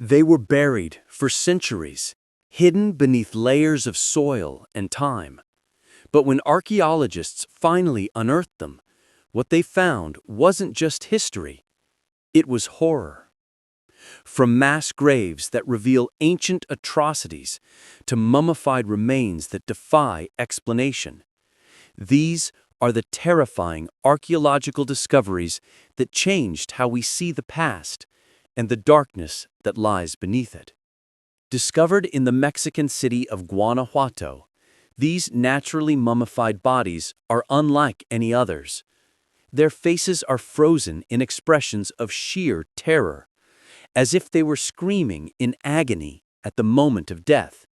They were buried for centuries, hidden beneath layers of soil and time. But when archaeologists finally unearthed them, what they found wasn't just history, it was horror. From mass graves that reveal ancient atrocities to mummified remains that defy explanation, these are the terrifying archaeological discoveries that changed how we see the past and the darkness that lies beneath it. Discovered in the Mexican city of Guanajuato, these naturally mummified bodies are unlike any others. Their faces are frozen in expressions of sheer terror, as if they were screaming in agony at the moment of death.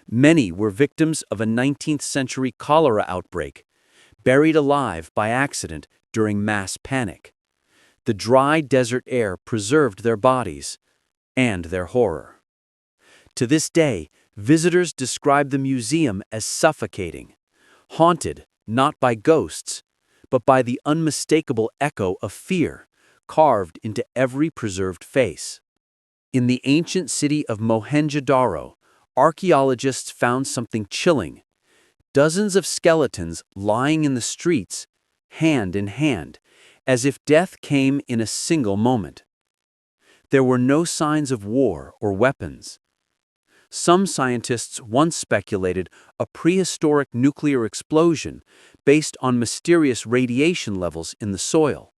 Many were victims of a 19th-century cholera outbreak, buried alive by accident during mass panic. The dry desert air preserved their bodies and their horror. To this day, visitors describe the museum as suffocating, haunted not by ghosts, but by the unmistakable echo of fear carved into every preserved face. In the ancient city of Mohenjo-daro, archaeologists found something chilling. Dozens of skeletons lying in the streets, hand in hand, as if death came in a single moment. There were no signs of war or weapons. Some scientists once speculated a prehistoric nuclear explosion based on mysterious radiation levels in the soil.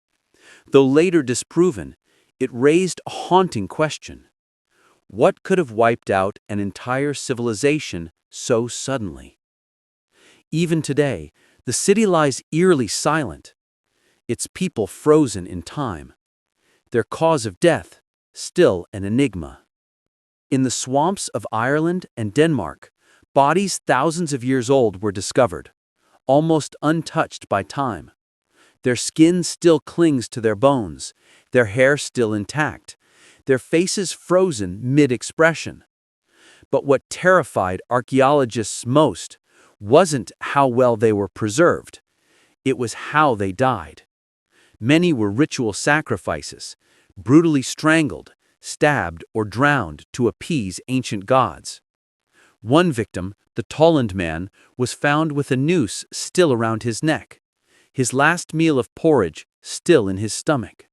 Though later disproven, it raised a haunting question. What could have wiped out an entire civilization so suddenly? Even today, the city lies eerily silent, its people frozen in time, their cause of death still an enigma. In the swamps of Ireland and Denmark, bodies thousands of years old were discovered, almost untouched by time. Their skin still clings to their bones, their hair still intact, their faces frozen mid-expression. But what terrified archaeologists most wasn't how well they were preserved. It was how they died. Many were ritual sacrifices, brutally strangled, stabbed, or drowned to appease ancient gods. One victim, the Tolland man, was found with a noose still around his neck, his last meal of porridge still in his stomach.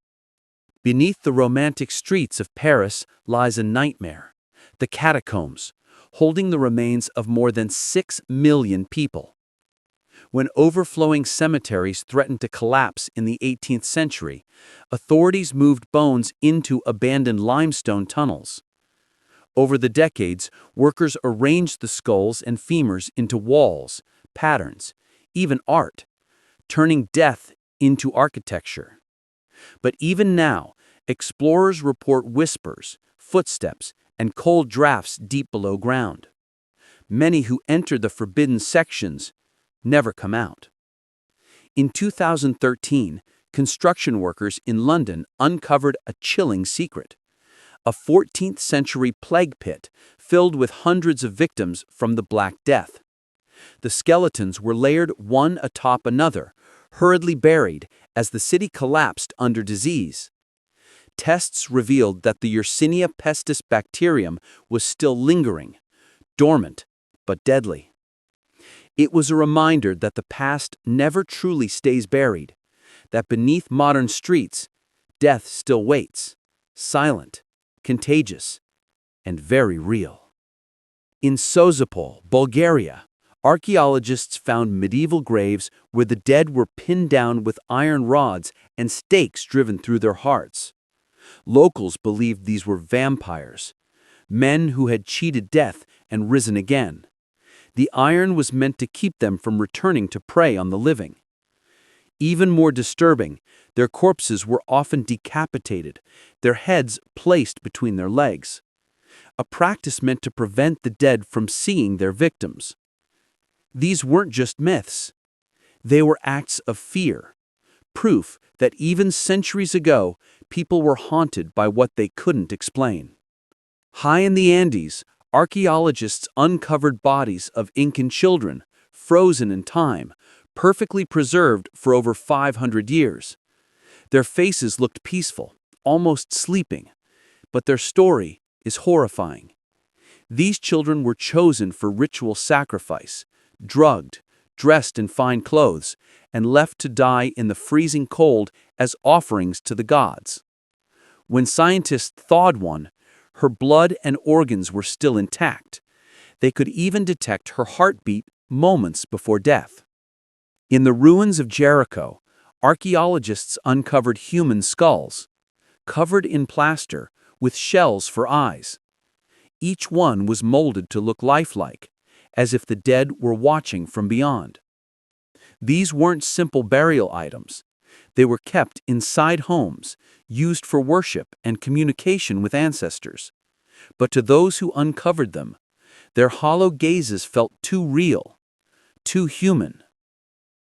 Beneath the romantic streets of Paris lies a nightmare, the catacombs, holding the remains of more than 6 million people. When overflowing cemeteries threatened to collapse in the 18th century, authorities moved bones into abandoned limestone tunnels. Over the decades, workers arranged the skulls and femurs into walls, patterns, even art, turning death into architecture. But even now, explorers report whispers, footsteps, and cold drafts deep below ground. Many who enter the forbidden sections never come out. In 2013, construction workers in London uncovered a chilling secret: a 14th-century plague pit filled with hundreds of victims from the Black Death. The skeletons were layered one atop another, hurriedly buried as the city collapsed under disease. Tests revealed that the Yersinia pestis bacterium was still lingering, dormant but deadly. It was a reminder that the past never truly stays buried, that beneath modern streets, death still waits, silent, contagious, and very real. In Sozopol, Bulgaria, archaeologists found medieval graves where the dead were pinned down with iron rods and stakes driven through their hearts. Locals believed these were vampires, men who had cheated death and risen again. The iron was meant to keep them from returning to prey on the living. Even more disturbing, their corpses were often decapitated, their heads placed between their legs, a practice meant to prevent the dead from seeing their victims. These weren't just myths. They were acts of fear, proof that even centuries ago, people were haunted by what they couldn't explain. High in the Andes, archaeologists uncovered bodies of Incan children, frozen in time, perfectly preserved for over 500 years. Their faces looked peaceful, almost sleeping, but their story is horrifying. These children were chosen for ritual sacrifice, drugged, dressed in fine clothes, and left to die in the freezing cold as offerings to the gods. When scientists thawed one, her blood and organs were still intact. They could even detect her heartbeat moments before death. In the ruins of Jericho, archaeologists uncovered human skulls, covered in plaster, with shells for eyes. Each one was molded to look lifelike, as if the dead were watching from beyond. These weren't simple burial items. They were kept inside homes, used for worship and communication with ancestors. But to those who uncovered them, their hollow gazes felt too real, too human.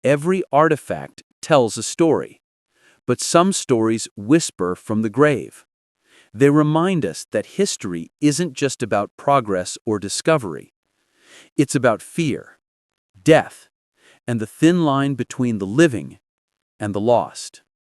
Every artifact tells a story, but some stories whisper from the grave. They remind us that history isn't just about progress or discovery. It's about fear, death, and the thin line between the living and the lost.